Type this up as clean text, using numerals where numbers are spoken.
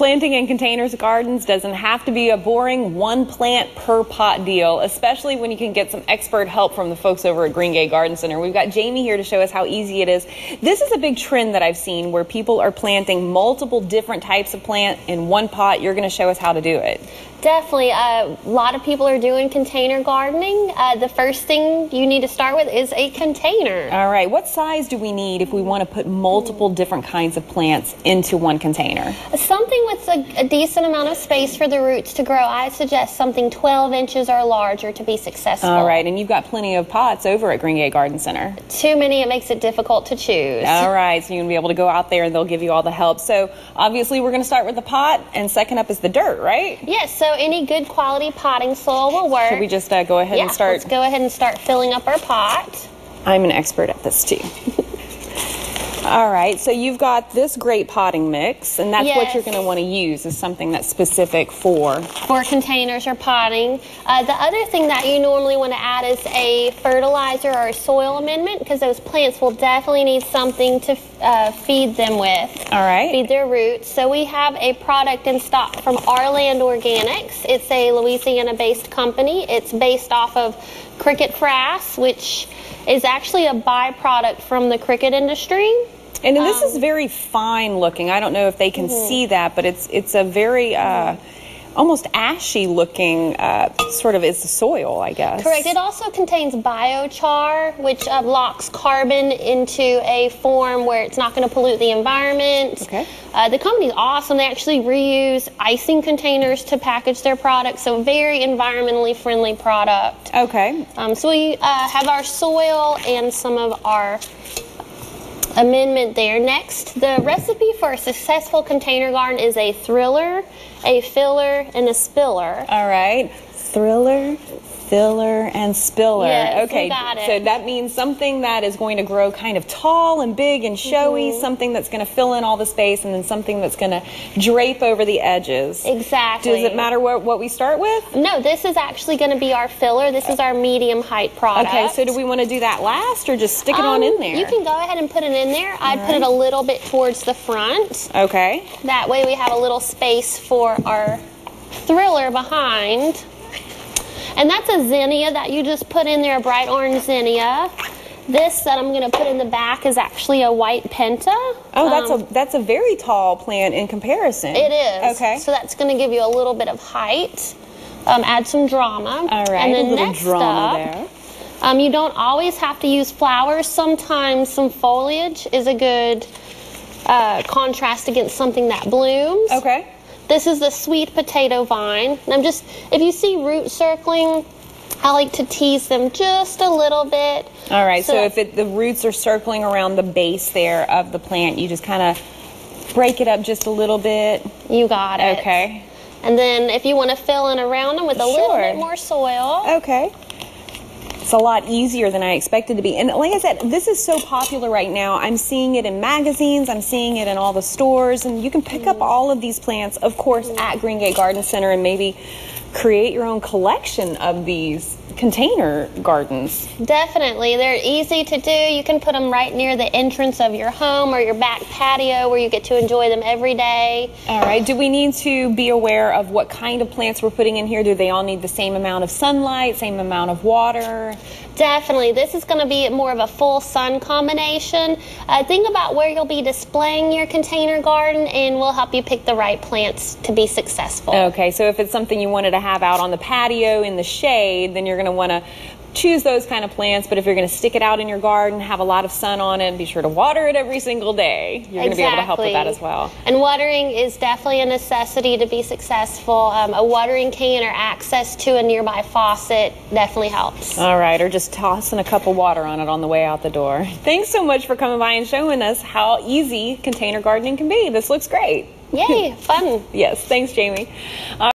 Planting in containers gardens doesn't have to be a boring one plant per pot deal, especially when you can get some expert help from the folks over at Greengate Garden Center. We've got Jamie here to show us how easy it is. This is a big trend that I've seen where people are planting multiple different types of plant in one pot. You're going to show us how to do it. Definitely. A lot of people are doing container gardening. The first thing you need to start with is a container. All right. What size do we need if we want to put multiple different kinds of plants into one container? Something with a decent amount of space for the roots to grow. I suggest something 12 inches or larger to be successful. All right. And you've got plenty of pots over at Greengate Garden Center. Too many, it makes it difficult to choose. All right. So you're going to be able to go out there and they'll give you all the help. So obviously we're going to start with the pot, and second up is the dirt, right? Yes. So any good quality potting soil will work. Should we just go ahead and start? Let's go ahead and start filling up our pot. I'm an expert at this too. All right, so you've got this great potting mix, and that's what you're going to want to use, is something that's specific for containers or potting. The other thing that you normally want to add is a fertilizer or a soil amendment, because those plants will definitely need something to feed them with. All right. Feed their roots. So we have a product in stock from Our Land Organics. It's a Louisiana-based company. It's based off of cricket frass, which is actually a byproduct from the cricket industry. And this is very fine looking. I don't know if they can see that, but it's a very almost ashy looking sort of is the soil, I guess. Correct. It also contains biochar, which locks carbon into a form where it's not going to pollute the environment. Okay. The company's awesome. They actually reuse icing containers to package their products, so very environmentally friendly product. Okay. So we have our soil and some of our amendment there. Next, the recipe for a successful container garden is a thriller, a filler, and a spiller. All right. Thriller, filler, and spiller. Yes, okay, you got it. So that means something that is going to grow kind of tall and big and showy, something that's going to fill in all the space, and then something that's going to drape over the edges. Exactly. Does it matter what we start with? No, this is actually going to be our filler. This is our medium height product. Okay, so do we want to do that last or just stick it on in there? You can go ahead and put it in there. I'd put it a little bit towards the front. Okay. That way we have a little space for our thriller behind. And that's a zinnia that you just put in there, a bright orange zinnia. This that I'm going to put in the back is actually a white penta. Oh, that's a very tall plant in comparison. It is. Okay. So that's going to give you a little bit of height. Add some drama. All right, and then a little next drama up, you don't always have to use flowers. Sometimes some foliage is a good contrast against something that blooms. Okay. This is the sweet potato vine. And if you see roots circling, I like to tease them just a little bit. All right, so if the roots are circling around the base there of the plant, you just kind of break it up just a little bit. You got it. Okay. And then if you want to fill in around them with a little bit more soil. Okay. It's a lot easier than I expected to be. And like I said, this is so popular right now. I'm seeing it in magazines. I'm seeing it in all the stores. And you can pick up all of these plants, of course, at Greengate Garden Center, and maybe create your own collection of these container gardens. Definitely. They're easy to do. You can put them right near the entrance of your home or your back patio where you get to enjoy them every day. All right. Do we need to be aware of what kind of plants we're putting in here? Do they all need the same amount of sunlight, same amount of water? Definitely. This is going to be more of a full sun combination. Think about where you'll be displaying your container garden, and we'll help you pick the right plants to be successful. Okay, so if it's something you wanted to have out on the patio in the shade, then you're going to want to choose those kind of plants. But if you're going to stick it out in your garden, have a lot of sun on it, be sure to water it every single day. You're going to be able to help with that as well. And watering is definitely a necessity to be successful. A watering can or access to a nearby faucet definitely helps. All right, or just tossing a cup of water on it on the way out the door. Thanks so much for coming by and showing us how easy container gardening can be. This looks great. Yay, fun. Yes, thanks, Jamie.